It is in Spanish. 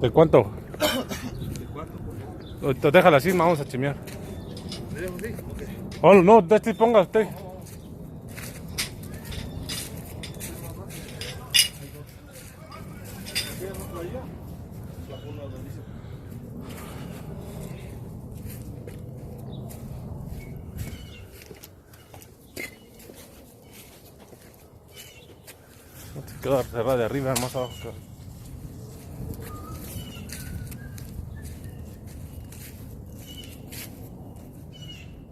¿De cuánto? ¿De cuánto, por favor? Déjala así, vamos a chimear. ¿Le dejo así? Ok. Oh, no, de este ponga usted. Se queda cerrada de arriba, más abajo.